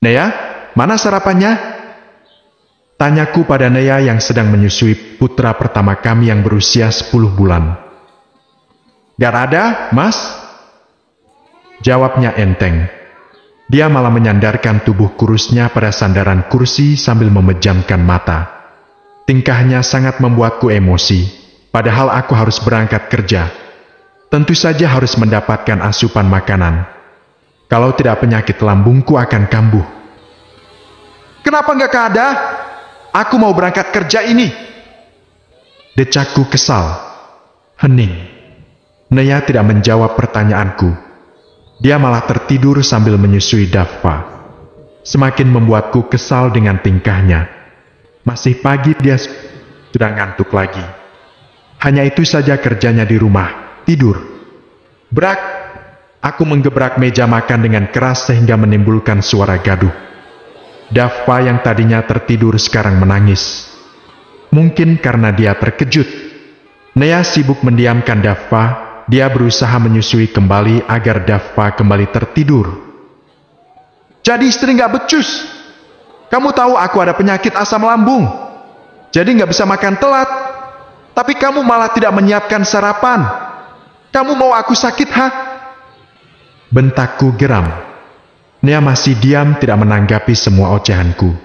Nea, mana sarapannya? Tanyaku pada Nea yang sedang menyusui putra pertama kami yang berusia 10 bulan. Gak ada, Mas? Jawabnya enteng. Dia malah menyandarkan tubuh kurusnya pada sandaran kursi sambil memejamkan mata. Tingkahnya sangat membuatku emosi, padahal aku harus berangkat kerja. Tentu saja harus mendapatkan asupan makanan. Kalau tidak, penyakit lambungku akan kambuh. Kenapa nggak ada? Aku mau berangkat kerja ini. Decakku kesal. Hening. Nea tidak menjawab pertanyaanku. Dia malah tertidur sambil menyusui Daffa. Semakin membuatku kesal dengan tingkahnya. Masih pagi dia sudah ngantuk lagi. Hanya itu saja kerjanya di rumah, tidur. Brak! Aku menggebrak meja makan dengan keras sehingga menimbulkan suara gaduh. Daffa yang tadinya tertidur sekarang menangis. Mungkin karena dia terkejut. Nea sibuk mendiamkan Daffa. Dia berusaha menyusui kembali agar Daffa kembali tertidur. Jadi istri nggak becus. Kamu tahu aku ada penyakit asam lambung. Jadi nggak bisa makan telat. Tapi kamu malah tidak menyiapkan sarapan. Kamu mau aku sakit, ha? Bentakku geram. Nea masih diam tidak menanggapi semua ocehanku.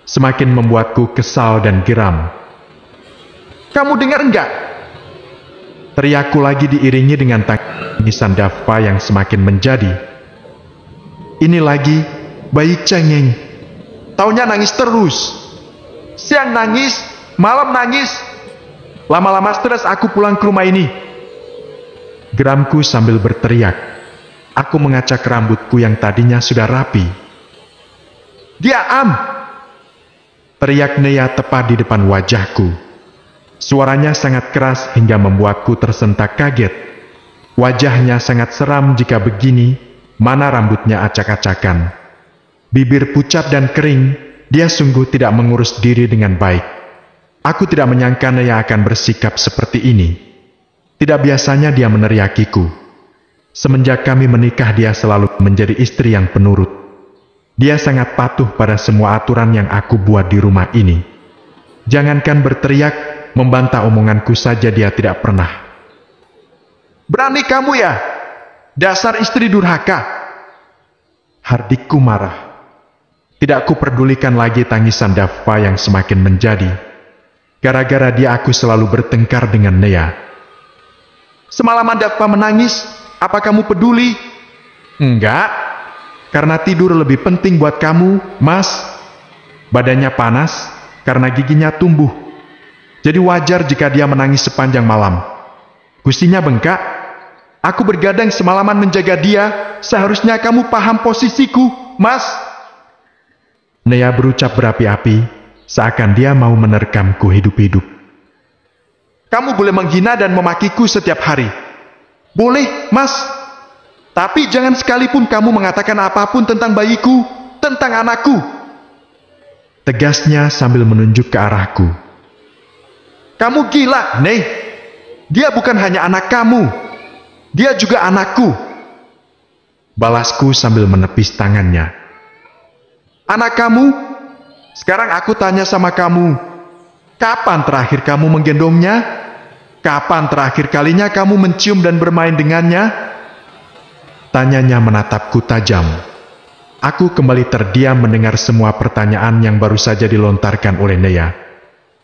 Semakin membuatku kesal dan geram. Kamu dengar enggak? Teriakku lagi diiringi dengan tangisan Daffa yang semakin menjadi. Ini lagi, bayi cengeng. Taunya nangis terus. Siang nangis, malam nangis. Lama-lama stres aku pulang ke rumah ini. Geramku sambil berteriak. Aku mengacak rambutku yang tadinya sudah rapi. Diam! Teriak Nea tepat di depan wajahku. Suaranya sangat keras hingga membuatku tersentak kaget. Wajahnya sangat seram jika begini, mana rambutnya acak-acakan. Bibir pucat dan kering, dia sungguh tidak mengurus diri dengan baik. Aku tidak menyangka Nea akan bersikap seperti ini. Tidak biasanya dia meneriakiku. Semenjak kami menikah dia selalu menjadi istri yang penurut. Dia sangat patuh pada semua aturan yang aku buat di rumah ini. Jangankan berteriak, membantah omonganku saja dia tidak pernah. Berani kamu ya? Dasar istri durhaka. Hardikku marah. Tidak kuperdulikan lagi tangisan Daffa yang semakin menjadi. Gara-gara dia aku selalu bertengkar dengan Nea. Semalaman Daffa menangis, apa kamu peduli? Enggak. Karena tidur lebih penting buat kamu, Mas. Badannya panas karena giginya tumbuh. Jadi wajar jika dia menangis sepanjang malam. Gusinya bengkak. Aku bergadang semalaman menjaga dia. Seharusnya kamu paham posisiku, Mas. Nea berucap berapi-api, seakan dia mau menerkamku hidup-hidup. Kamu boleh menghina dan memakiku setiap hari. Boleh, Mas. Tapi jangan sekalipun kamu mengatakan apapun tentang bayiku, tentang anakku. Tegasnya sambil menunjuk ke arahku. Kamu gila, Ney. Dia bukan hanya anak kamu. Dia juga anakku. Balasku sambil menepis tangannya. Anak kamu? Sekarang aku tanya sama kamu. Kapan terakhir kamu menggendongnya? Kapan terakhir kalinya kamu mencium dan bermain dengannya? Tanyanya menatapku tajam. Aku kembali terdiam mendengar semua pertanyaan yang baru saja dilontarkan oleh Nea.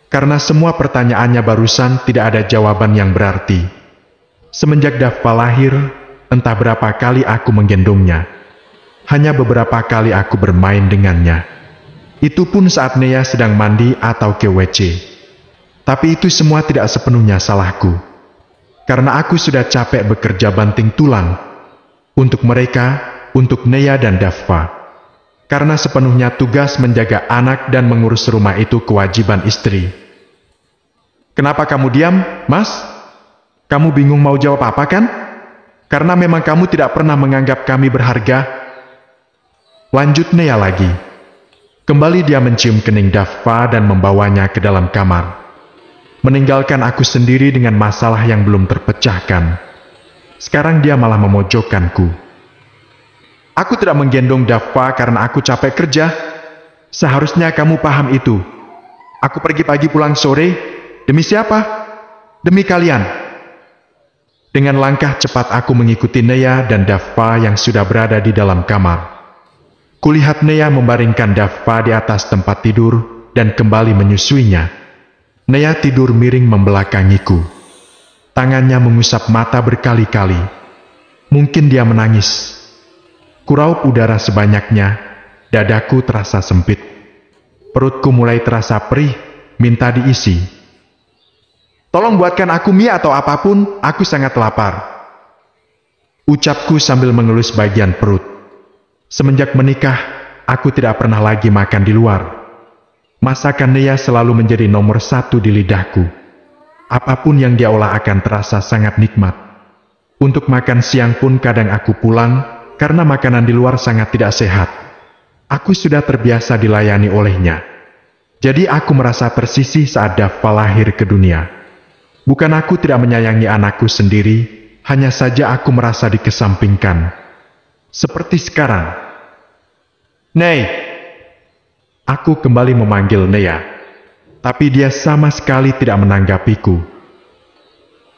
Karena semua pertanyaannya barusan tidak ada jawaban yang berarti. Semenjak Daffa lahir, entah berapa kali aku menggendongnya. Hanya beberapa kali aku bermain dengannya. Itu pun saat Nea sedang mandi atau ke WC. Tapi itu semua tidak sepenuhnya salahku. Karena aku sudah capek bekerja banting tulang. Untuk mereka, untuk Nea dan Daffa. Karena sepenuhnya tugas menjaga anak dan mengurus rumah itu kewajiban istri. Kenapa kamu diam, Mas? Kamu bingung mau jawab apa kan? Karena memang kamu tidak pernah menganggap kami berharga. Lanjut Nea lagi. Kembali dia mencium kening Daffa dan membawanya ke dalam kamar. Meninggalkan aku sendiri dengan masalah yang belum terpecahkan. Sekarang dia malah memojokkanku. Aku tidak menggendong Dava karena aku capek kerja. Seharusnya kamu paham itu. Aku pergi pagi pulang sore. Demi siapa? Demi kalian. Dengan langkah cepat aku mengikuti Nea dan Dava yang sudah berada di dalam kamar. Kulihat Nea membaringkan Dava di atas tempat tidur dan kembali menyusuinya. Nea tidur miring membelakangiku. Tangannya mengusap mata berkali-kali. Mungkin dia menangis. Kuraup udara sebanyaknya, dadaku terasa sempit. Perutku mulai terasa perih, minta diisi. Tolong buatkan aku mie atau apapun, aku sangat lapar. Ucapku sambil mengelus bagian perut. Semenjak menikah, aku tidak pernah lagi makan di luar. Masakan Nea selalu menjadi nomor satu di lidahku. Apapun yang dia olah akan terasa sangat nikmat. Untuk makan siang pun kadang aku pulang, karena makanan di luar sangat tidak sehat. Aku sudah terbiasa dilayani olehnya. Jadi aku merasa tersisih saat Dava lahir ke dunia. Bukan aku tidak menyayangi anakku sendiri, hanya saja aku merasa dikesampingkan. Seperti sekarang. Nei! Aku kembali memanggil Nea. Tapi dia sama sekali tidak menanggapiku.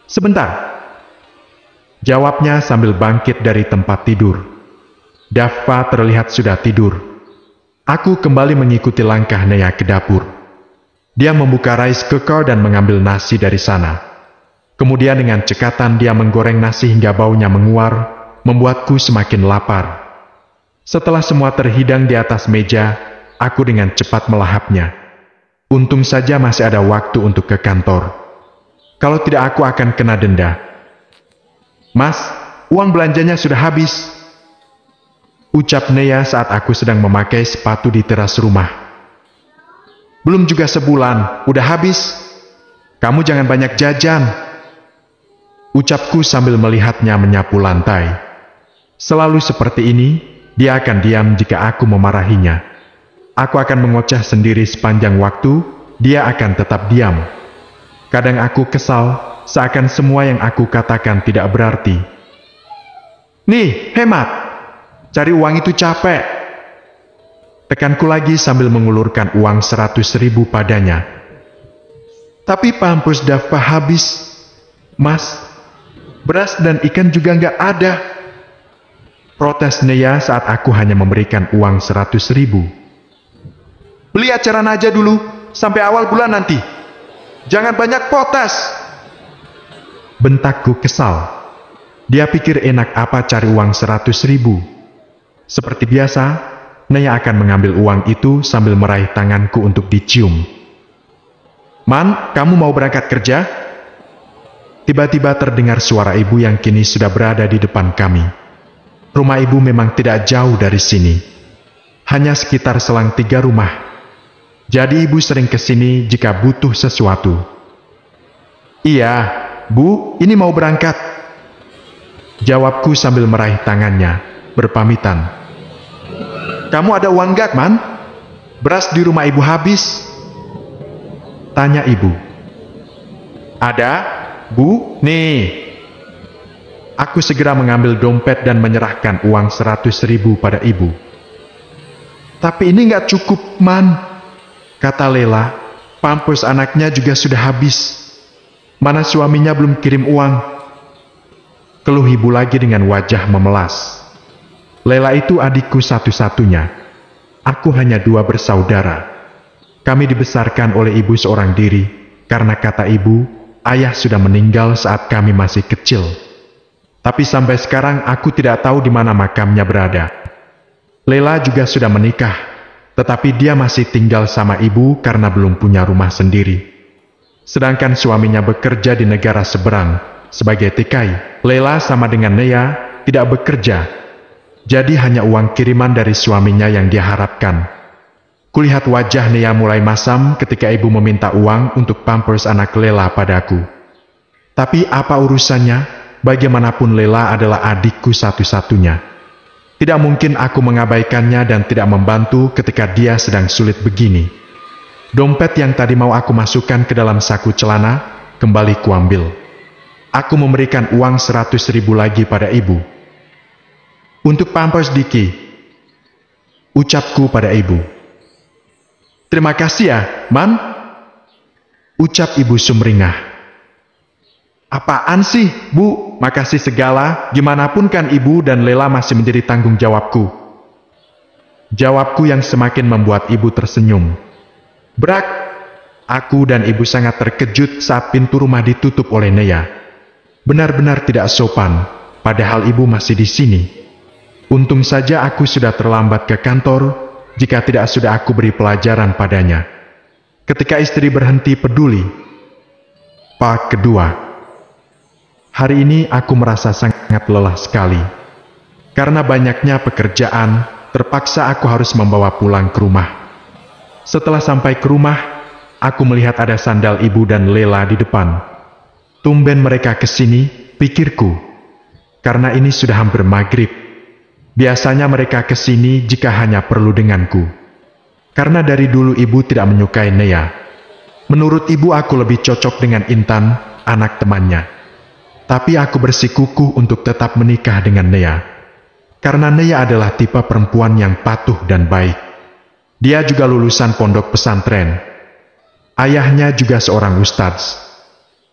Sebentar. Jawabnya sambil bangkit dari tempat tidur. Dava terlihat sudah tidur. Aku kembali mengikuti langkah Nea ke dapur. Dia membuka rice cooker dan mengambil nasi dari sana. Kemudian dengan cekatan dia menggoreng nasi hingga baunya menguar, membuatku semakin lapar. Setelah semua terhidang di atas meja, aku dengan cepat melahapnya. Untung saja masih ada waktu untuk ke kantor. Kalau tidak aku akan kena denda. Mas, uang belanjanya sudah habis. Ucap Nea saat aku sedang memakai sepatu di teras rumah. Belum juga sebulan, udah habis. Kamu jangan banyak jajan. Ucapku sambil melihatnya menyapu lantai. Selalu seperti ini, dia akan diam jika aku memarahinya. Aku akan mengoceh sendiri sepanjang waktu, dia akan tetap diam. Kadang aku kesal, seakan semua yang aku katakan tidak berarti. Nih, hemat. Cari uang itu capek. Tekanku lagi sambil mengulurkan uang 100.000 padanya. Tapi pampers Dava habis. Mas, beras dan ikan juga nggak ada. Protes Nea saat aku hanya memberikan uang 100.000. Beli acaran aja dulu, sampai awal bulan nanti. Jangan banyak protes. Bentakku kesal. Dia pikir enak apa cari uang 100.000. Seperti biasa, Nea akan mengambil uang itu sambil meraih tanganku untuk dicium. Man, kamu mau berangkat kerja? Tiba-tiba terdengar suara ibu yang kini sudah berada di depan kami. Rumah ibu memang tidak jauh dari sini. Hanya sekitar selang 3 rumah. Jadi ibu sering ke sini jika butuh sesuatu. Iya, Bu, ini mau berangkat. Jawabku sambil meraih tangannya, berpamitan. Kamu ada uang gak, Man? Beras di rumah ibu habis. Tanya ibu. Ada, Bu, nih. Aku segera mengambil dompet dan menyerahkan uang 100.000 pada ibu. Tapi ini gak cukup, Man. Kata Lela, pampers anaknya juga sudah habis. Mana suaminya belum kirim uang. Keluh ibu lagi dengan wajah memelas. Lela itu adikku satu-satunya. Aku hanya 2 bersaudara. Kami dibesarkan oleh ibu seorang diri, karena kata ibu, ayah sudah meninggal saat kami masih kecil. Tapi sampai sekarang aku tidak tahu di mana makamnya berada. Lela juga sudah menikah, tetapi dia masih tinggal sama ibu karena belum punya rumah sendiri. Sedangkan suaminya bekerja di negara seberang, sebagai TKI. Lela sama dengan Nea, tidak bekerja. Jadi hanya uang kiriman dari suaminya yang dia harapkan. Kulihat wajah Nea mulai masam ketika ibu meminta uang untuk pampers anak Lela padaku. Tapi apa urusannya? Bagaimanapun Lela adalah adikku satu-satunya. Tidak mungkin aku mengabaikannya dan tidak membantu ketika dia sedang sulit begini. Dompet yang tadi mau aku masukkan ke dalam saku celana, kembali kuambil. Aku memberikan uang 100.000 lagi pada ibu. Untuk pampers Diki, ucapku pada ibu. Terima kasih ya, Man, ucap ibu sumringah. Apaan sih, Bu? Makasih segala, gimana pun kan ibu dan Lela masih menjadi tanggung jawabku. Jawabku yang semakin membuat ibu tersenyum. Brak, aku dan ibu sangat terkejut saat pintu rumah ditutup oleh Nea. Benar-benar tidak sopan, padahal ibu masih di sini. Untung saja aku sudah terlambat ke kantor, jika tidak sudah aku beri pelajaran padanya. Ketika istri berhenti peduli. Part kedua. Hari ini aku merasa sangat lelah sekali. Karena banyaknya pekerjaan, terpaksa aku harus membawa pulang ke rumah. Setelah sampai ke rumah, aku melihat ada sandal ibu dan Lela di depan. Tumben mereka ke sini, pikirku. Karena ini sudah hampir maghrib. Biasanya mereka ke sini jika hanya perlu denganku. Karena dari dulu ibu tidak menyukai Nea. Menurut ibu aku lebih cocok dengan Intan, anak temannya. Tapi aku bersikukuh untuk tetap menikah dengan Nea. Karena Nea adalah tipe perempuan yang patuh dan baik. Dia juga lulusan pondok pesantren. Ayahnya juga seorang ustadz.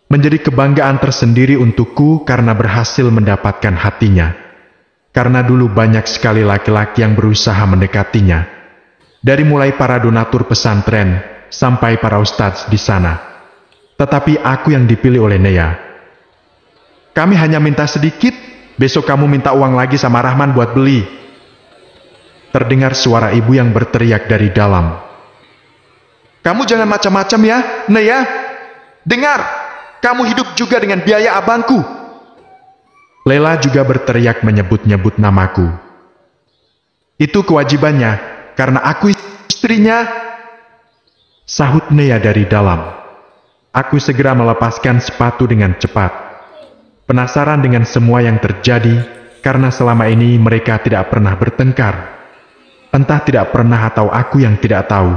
Menjadi kebanggaan tersendiri untukku karena berhasil mendapatkan hatinya. Karena dulu banyak sekali laki-laki yang berusaha mendekatinya. Dari mulai para donatur pesantren, sampai para ustadz di sana. Tetapi aku yang dipilih oleh Nea. Kami hanya minta sedikit, besok kamu minta uang lagi sama Rahman buat beli. Terdengar suara ibu yang berteriak dari dalam. Kamu jangan macam-macam ya, Nea. Dengar, kamu hidup juga dengan biaya abangku. Lela juga berteriak menyebut-nyebut namaku. Itu kewajibannya, karena aku istrinya. Sahut Nea dari dalam. Aku segera melepaskan sepatu dengan cepat. Penasaran dengan semua yang terjadi, karena selama ini mereka tidak pernah bertengkar. Entah tidak pernah atau aku yang tidak tahu.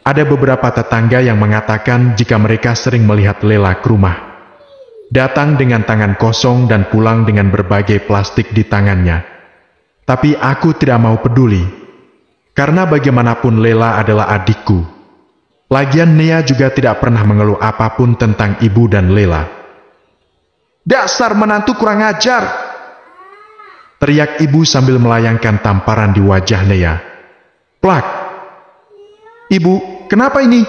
Ada beberapa tetangga yang mengatakan jika mereka sering melihat Lela ke rumah. Datang dengan tangan kosong dan pulang dengan berbagai plastik di tangannya. Tapi aku tidak mau peduli. Karena bagaimanapun Lela adalah adikku. Lagian Nea juga tidak pernah mengeluh apapun tentang ibu dan Lela. Dasar menantu kurang ajar! Teriak ibu sambil melayangkan tamparan di wajah Nea. Plak! Ibu, kenapa ini?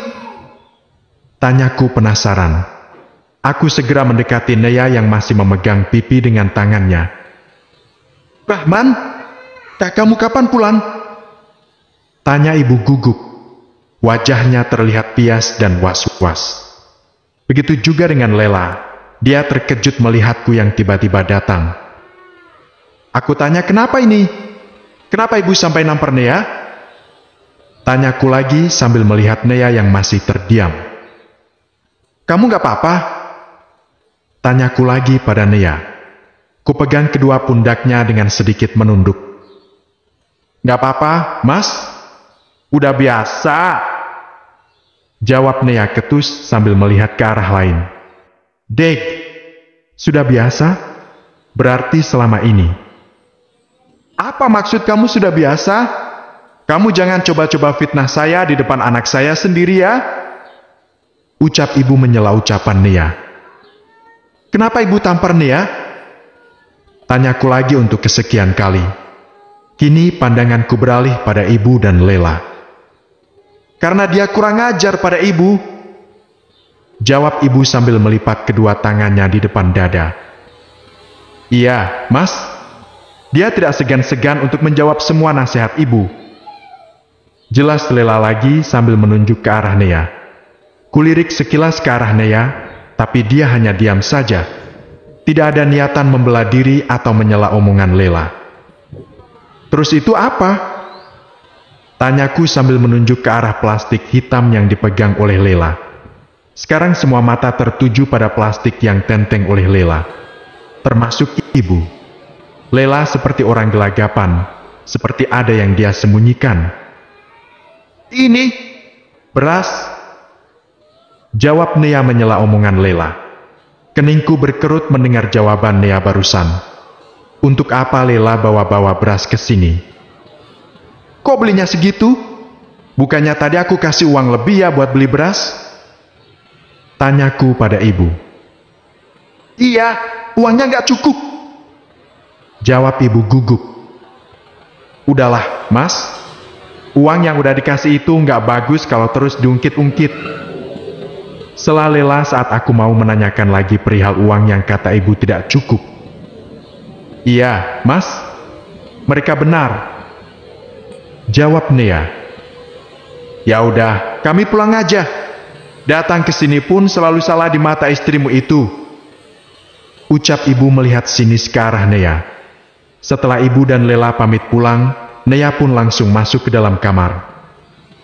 Tanyaku penasaran. Aku segera mendekati Nea yang masih memegang pipi dengan tangannya. Rahman, kakakmu kapan pulang? Tanya ibu gugup. Wajahnya terlihat pias dan was-was. Begitu juga dengan Lela. Dia terkejut melihatku yang tiba-tiba datang. Aku tanya, kenapa ini? Kenapa ibu sampai nampar Nea? Tanyaku lagi sambil melihat Nea yang masih terdiam. Kamu gak apa-apa? Tanyaku lagi pada Nea. Kupegang kedua pundaknya dengan sedikit menunduk. Gak apa-apa, Mas. Udah biasa. Jawab Nea ketus sambil melihat ke arah lain. Dek, sudah biasa? Berarti selama ini. Apa maksud kamu sudah biasa? Kamu jangan coba-coba fitnah saya di depan anak saya sendiri ya. Ucap ibu menyela ucapan Nea. Kenapa ibu tampar Nea? Tanyaku lagi untuk kesekian kali. Kini pandanganku beralih pada ibu dan Lela. Karena dia kurang ajar pada ibu. Jawab ibu sambil melipat kedua tangannya di depan dada. Iya, Mas. Dia tidak segan-segan untuk menjawab semua nasihat ibu. Jelas Lela lagi sambil menunjuk ke arah Nea. Kulirik sekilas ke arah Nea. Tapi dia hanya diam saja. Tidak ada niatan membela diri atau menyela omongan Lela. Terus itu apa? Tanyaku sambil menunjuk ke arah plastik hitam yang dipegang oleh Lela. Sekarang semua mata tertuju pada plastik yang tenteng oleh Lela. Termasuk ibu. Lela seperti orang gelagapan. Seperti ada yang dia sembunyikan. Ini beras. Jawab Nea menyela omongan Lela. Keningku berkerut mendengar jawaban Nea barusan. Untuk apa Lela bawa-bawa beras ke sini? Kok belinya segitu? Bukannya tadi aku kasih uang lebih ya buat beli beras? Tanyaku pada ibu. Iya, uangnya nggak cukup. Jawab ibu gugup. Udahlah, Mas. Uang yang udah dikasih itu nggak bagus kalau terus diungkit-ungkit. Sela Lela saat aku mau menanyakan lagi perihal uang yang kata ibu tidak cukup. Iya, Mas. Mereka benar. Jawab Nea. Ya udah, kami pulang aja. Datang ke sini pun selalu salah di mata istrimu itu. Ucap ibu melihat sinis ke arah Nea. Setelah ibu dan Lela pamit pulang, Nea pun langsung masuk ke dalam kamar.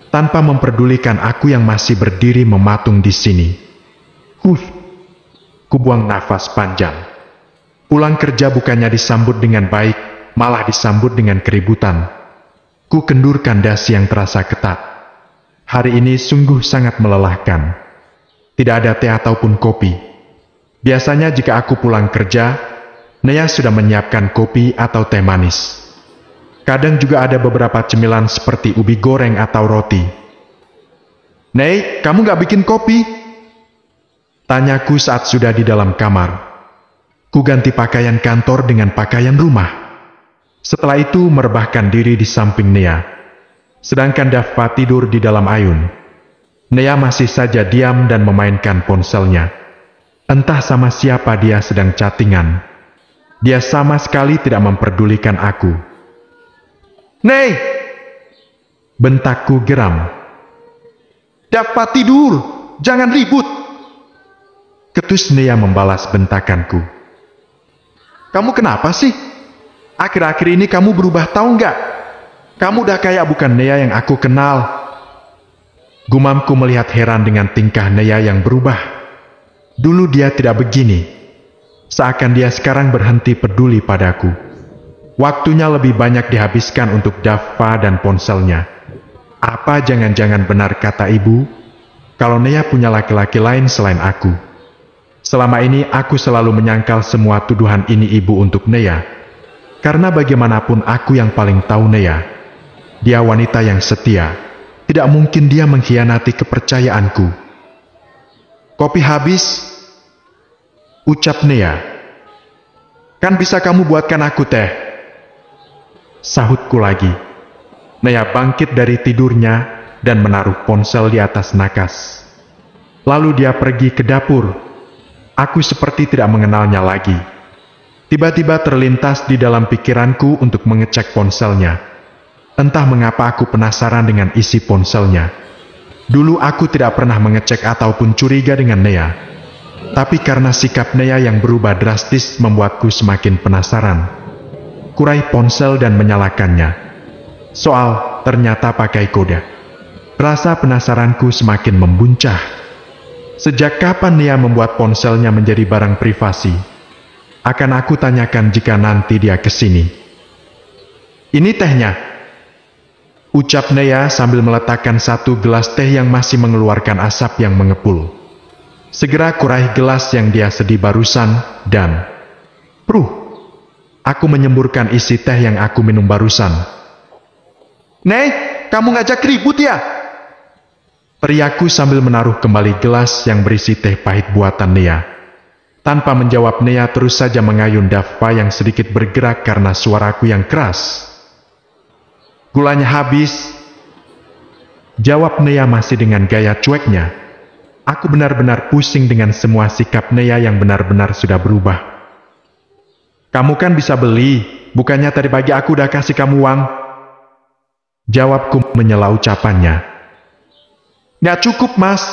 Tanpa memperdulikan aku yang masih berdiri mematung di sini. Kubuang nafas panjang. Pulang kerja bukannya disambut dengan baik, malah disambut dengan keributan. Ku kendurkan dasi yang terasa ketat. Hari ini sungguh sangat melelahkan. Tidak ada teh ataupun kopi. Biasanya jika aku pulang kerja, Nea sudah menyiapkan kopi atau teh manis. Kadang juga ada beberapa cemilan seperti ubi goreng atau roti. Nei, kamu gak bikin kopi? Tanyaku saat sudah di dalam kamar. Ku ganti pakaian kantor dengan pakaian rumah. Setelah itu merebahkan diri di samping Nea. Sedangkan Dava tidur di dalam ayun. Nea masih saja diam dan memainkan ponselnya. Entah sama siapa dia sedang chattingan. Dia sama sekali tidak memperdulikan aku. Nei! Bentakku geram. Dava tidur! Jangan ribut! Ketus Nea membalas bentakanku. Kamu kenapa sih? Akhir-akhir ini kamu berubah tahu nggak? Kamu udah kayak bukan Nea yang aku kenal. Gumamku melihat heran dengan tingkah Nea yang berubah. Dulu dia tidak begini. Seakan dia sekarang berhenti peduli padaku. Waktunya lebih banyak dihabiskan untuk Dava dan ponselnya. Apa jangan-jangan benar kata ibu, kalau Nea punya laki-laki lain selain aku? Selama ini aku selalu menyangkal semua tuduhan ini ibu untuk Nea. Karena bagaimanapun aku yang paling tahu Nea. Dia wanita yang setia. Tidak mungkin dia mengkhianati kepercayaanku. Kopi habis? Ucap Nea. Kan bisa kamu buatkan aku teh? Sahutku lagi. Nea bangkit dari tidurnya dan menaruh ponsel di atas nakas. Lalu dia pergi ke dapur. Aku seperti tidak mengenalnya lagi. Tiba-tiba terlintas di dalam pikiranku untuk mengecek ponselnya. Entah mengapa aku penasaran dengan isi ponselnya. Dulu aku tidak pernah mengecek ataupun curiga dengan Nea. Tapi karena sikap Nea yang berubah drastis membuatku semakin penasaran. Kurai ponsel dan menyalakannya. Soal ternyata pakai kode. Rasa penasaranku semakin membuncah. Sejak kapan Nea membuat ponselnya menjadi barang privasi? Akan aku tanyakan jika nanti dia kesini. Ini tehnya. Ucap Nea sambil meletakkan satu gelas teh yang masih mengeluarkan asap yang mengepul. Segera kurai gelas yang dia sedih barusan dan aku menyemburkan isi teh yang aku minum barusan. Nei, kamu ngajak ribut ya? Teriakku sambil menaruh kembali gelas yang berisi teh pahit buatan Nea. Tanpa menjawab, Nea terus saja mengayun Dava yang sedikit bergerak karena suaraku yang keras. Gulanya habis. Jawab Nea masih dengan gaya cueknya. Aku benar-benar pusing dengan semua sikap Nea yang benar-benar sudah berubah. Kamu kan bisa beli, bukannya tadi pagi aku udah kasih kamu uang? Jawabku menyela ucapannya. Nggak cukup, Mas.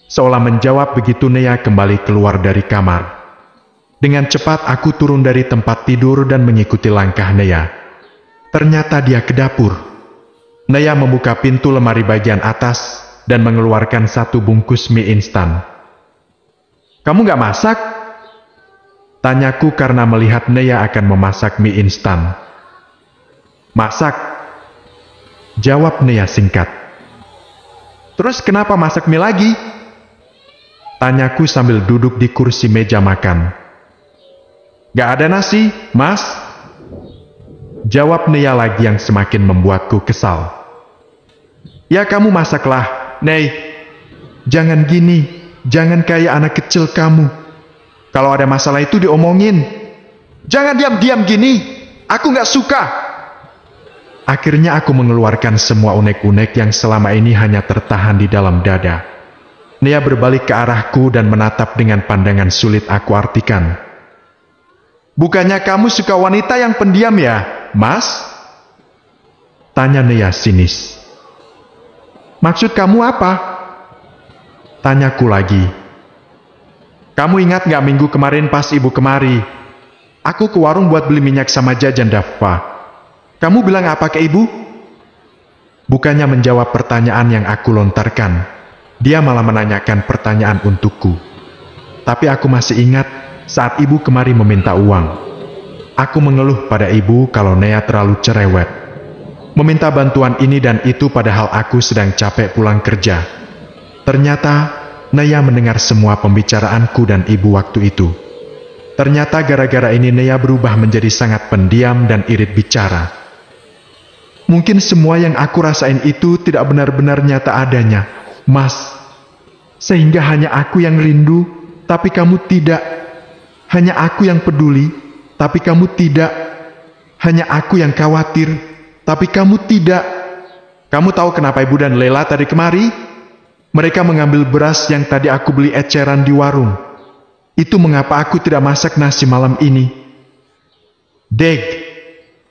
Seolah menjawab begitu Nea kembali keluar dari kamar. Dengan cepat aku turun dari tempat tidur dan mengikuti langkah Nea. Ternyata dia ke dapur. Nea membuka pintu lemari bagian atas dan mengeluarkan satu bungkus mie instan. Kamu nggak masak? Tanyaku karena melihat Nea akan memasak mie instan. Masak. Jawab Nea singkat. Terus kenapa masak mie lagi? Tanyaku sambil duduk di kursi meja makan. Gak ada nasi, Mas. Jawab Nea lagi yang semakin membuatku kesal. Ya kamu masaklah, Nei. Jangan gini, jangan kayak anak kecil kamu. Kalau ada masalah itu diomongin. Jangan diam-diam gini, aku gak suka. Akhirnya aku mengeluarkan semua unek-unek yang selama ini hanya tertahan di dalam dada. Nea berbalik ke arahku dan menatap dengan pandangan sulit aku artikan. Bukannya kamu suka wanita yang pendiam ya, Mas? Tanya Nea sinis. Maksud kamu apa? Tanyaku lagi. Kamu ingat gak minggu kemarin pas ibu kemari? Aku ke warung buat beli minyak sama jajan Dava. Kamu bilang apa ke ibu? Bukannya menjawab pertanyaan yang aku lontarkan, dia malah menanyakan pertanyaan untukku. Tapi aku masih ingat saat ibu kemari meminta uang. Aku mengeluh pada ibu kalau Nea terlalu cerewet. Meminta bantuan ini dan itu padahal aku sedang capek pulang kerja. Ternyata Nea mendengar semua pembicaraanku dan ibu waktu itu. Ternyata gara-gara ini Nea berubah menjadi sangat pendiam dan irit bicara. Mungkin semua yang aku rasain itu tidak benar-benar nyata adanya, Mas. Sehingga hanya aku yang rindu, tapi kamu tidak. Hanya aku yang peduli, tapi kamu tidak. Hanya aku yang khawatir, tapi kamu tidak. Kamu tahu kenapa Ibu dan Lela tadi kemari? Mereka mengambil beras yang tadi aku beli eceran di warung. Itu mengapa aku tidak masak nasi malam ini. Deg.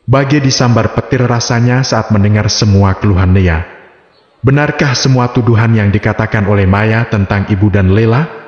Bagai disambar petir rasanya saat mendengar semua keluhan Nea. Benarkah semua tuduhan yang dikatakan oleh Maya tentang ibu dan Lela?